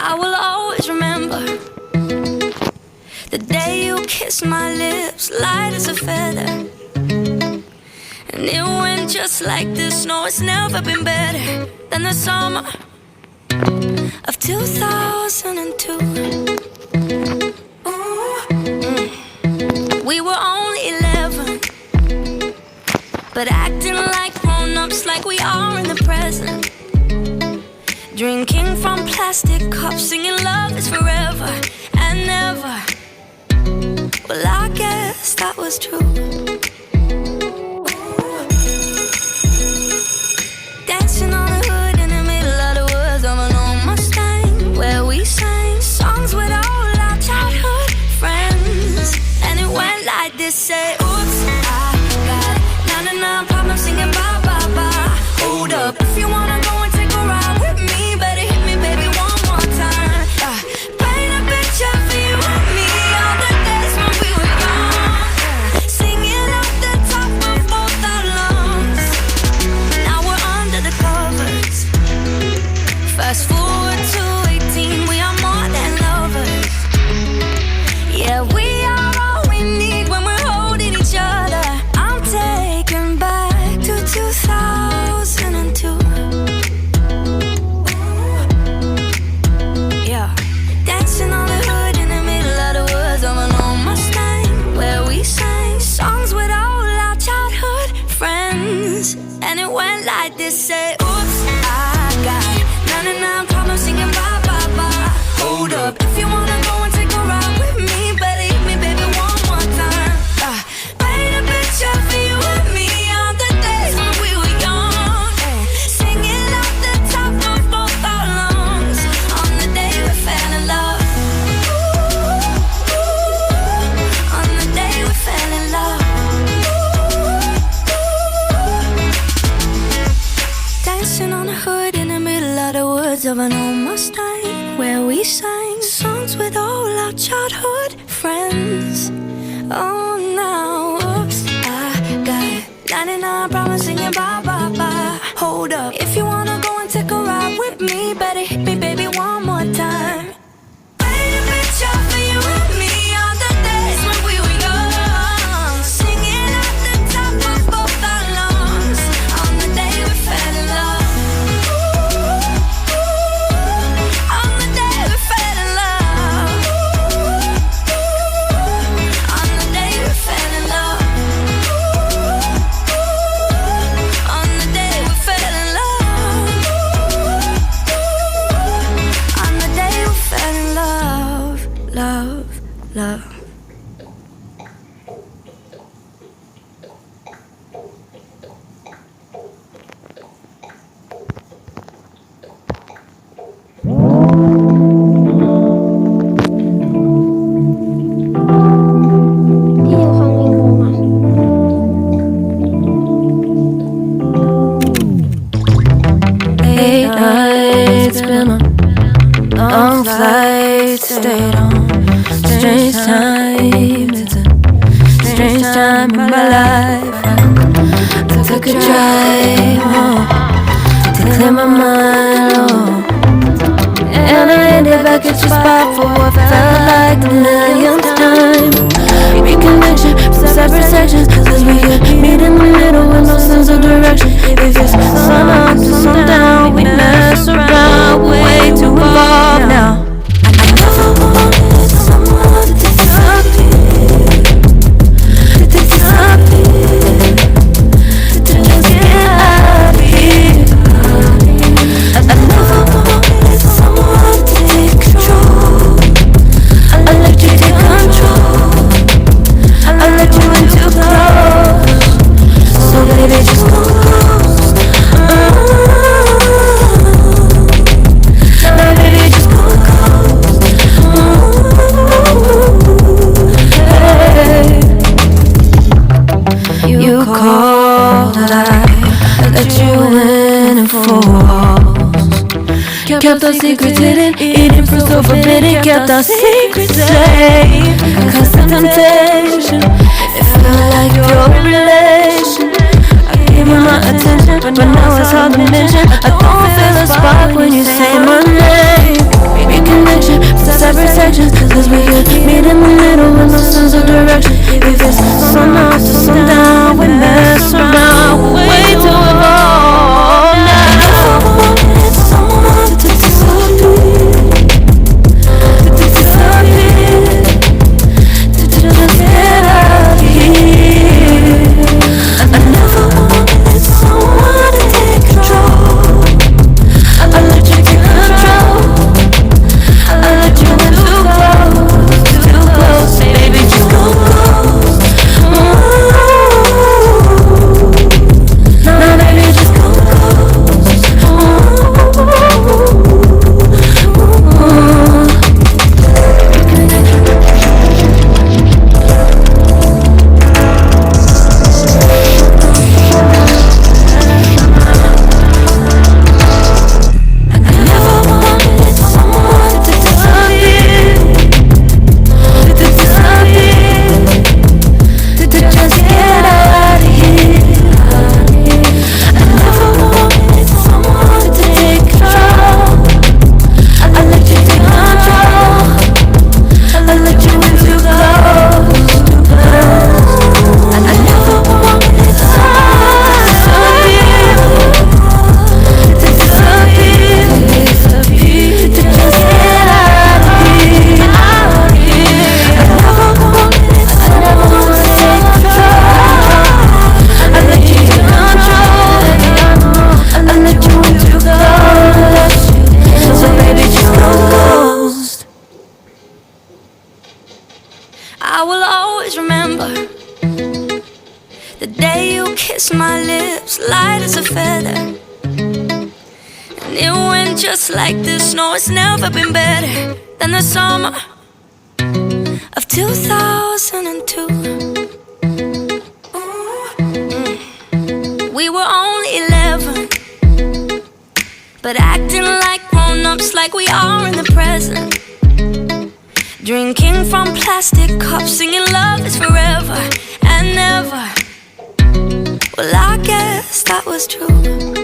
I will always remember the day you kissed my lips, light as a feather. And it went just like this. No, it's never been better than the summer of 2002. We were only 11, but acting like grown-ups, like we are in the present. Drinking from plastic cups, singing love is forever and never. Well, I guess that was true. Dancing on the hood in the middle of the woods of an old Mustang, where we sang songs with all our childhood friends. And it went like this, say, oops, I got 99 problems singing bye, bye, bye. Hold up, if you wanna go and take a ride with me, better hit me, baby, one more time. Paint a picture for you and me, all the days when we were young, singing off the top of both our lungs. Now we're under the covers. Fast forward to 18, we are more than lovers. Yeah, we are all we need when we're holding each other. I'm taken back to 2002. Yeah, dancing on the hood in the middle of the woods of an old Mustang, where we sang songs with all our childhood friends. And it went like this, say, oops, I got 99 problems singing bye, bye, bye. Hold up, if you wanna go and take a ride with me, better hit me, baby, one more time. Paint a picture for you and me, all the days when we were young, singing off the top of both our lungs, on the day we fell in love. On the day we fell in love. Dancing on the hood in the middle of the woods of an old Mustang, where we sang songs with all our childhood friends. Oh, now, whoops, I got 99 problems singing bye, bye, bye. Hold up, if you wanna go and take a ride with me, better hit me, baby, one more time. Paint a picture for you and me, all the days when we were young, singing at the top of both our lungs, on the day we fell in love. On the day we fell in love. On the day we fell in love. On the day we fell in love. On the day we fell in love. Love, love. Late nights, been on long flights, stayed on strange time. It's a strange time in my life. I took a drive home to clear my mind, and I ended back at your spot for what felt like the millionth time. Reconnection from separate sections, cause we could meet in the middle with no sense of direction. If it's sun up to sundown, we mess around, way too involved now. I never wanted someone to disappear, to disappear, to just get out of here. I never wanted someone to take control. I let you take control. I let you in too close. So baby, just go close. Now baby, just go close. Hey. You called, I let you in and for walls. Kept our secrets hidden, eating fruit so forbidden. Kept our secrets safe, cause the temptation, it felt like your relation. I gave you my attention, but now it's hard to mention. I don't feel a spark when you say my name. We can remember the day you kissed my lips, light as a feather. And it went just like this. No, it's never been better than the summer of 2002. We were only 11, but acting like grown-ups, like we are in the present. Drinking from plastic cups, singing love is forever and never. Well, I guess that was true.